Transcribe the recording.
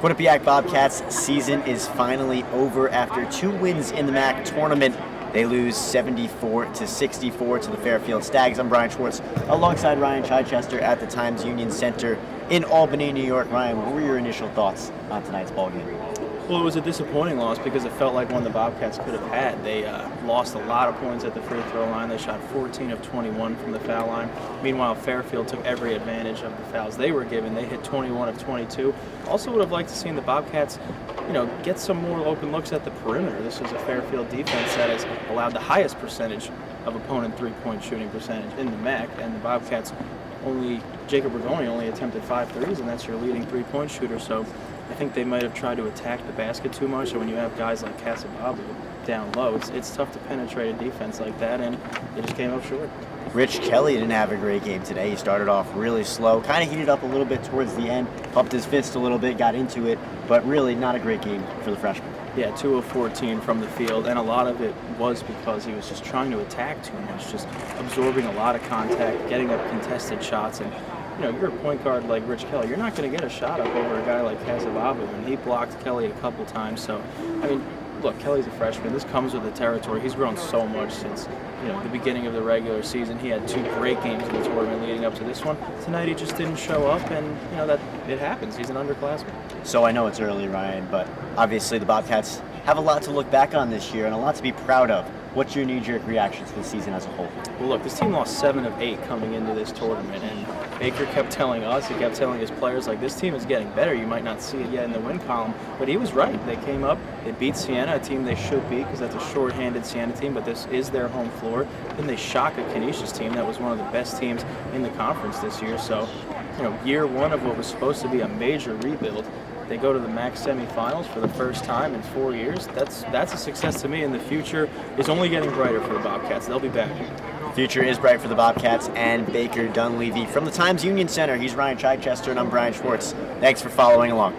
Quinnipiac Bobcats season is finally over after 2 wins in the MAAC tournament. They lose 74-64 to the Fairfield Stags. I'm Brian Schwartz alongside Ryan Chichester at the Times Union Center in Albany, New York. Ryan, what were your initial thoughts on tonight's ballgame? Well, it was a disappointing loss because it felt like one the Bobcats could have had. They lost a lot of points at the free throw line. They shot 14 of 21 from the foul line. Meanwhile, Fairfield took every advantage of the fouls they were given. They hit 21 of 22. Also would have liked to see the Bobcats, get some more open looks at the perimeter. This is a Fairfield defense that has allowed the highest percentage of opponent three-point shooting percentage in the MAAC, and the Bobcats Jacob Rigoni only attempted 5 threes, and that's your leading three-point shooter. So I think they might have tried to attack the basket too much, and when you have guys like Casababu down low, it's tough to penetrate a defense like that, and they just came up short. Rich Kelly didn't have a great game today. He started off really slow, kind of heated up a little bit towards the end, pumped his fist a little bit, got into it, but really not a great game for the freshman. Yeah, 2 of 14 from the field, and a lot of it was because he was just trying to attack too much, just absorbing a lot of contact, getting up contested shots, and you're a point guard like Rich Kelly. You're not going to get a shot up over a guy like Casababu, and he blocked Kelly a couple times. So, look, Kelly's a freshman. This comes with the territory. He's grown so much since the beginning of the regular season. He had 2 great games in the tournament leading up to this one. Tonight he just didn't show up, and that it happens. He's an underclassman. So I know it's early, Ryan, but obviously the Bobcats have a lot to look back on this year and a lot to be proud of. What's your knee-jerk reaction to the season as a whole? Well, look, this team lost 7 of 8 coming into this tournament, and Baker kept telling us, he kept telling his players, this team is getting better. You might not see it yet in the win column, but he was right. They came up, they beat Siena, a team they should beat because that's a short-handed Siena team, but this is their home floor. Then they shock a Canisius team that was one of the best teams in the conference this year. So, year one of what was supposed to be a major rebuild, they go to the MAAC semifinals for the first time in 4 years. That's a success to me, and the future is only getting brighter for the Bobcats. They'll be back. Future is bright for the Bobcats and Baker Dunleavy. From the Times Union Center, he's Ryan Chichester, and I'm Brian Schwartz. Thanks for following along.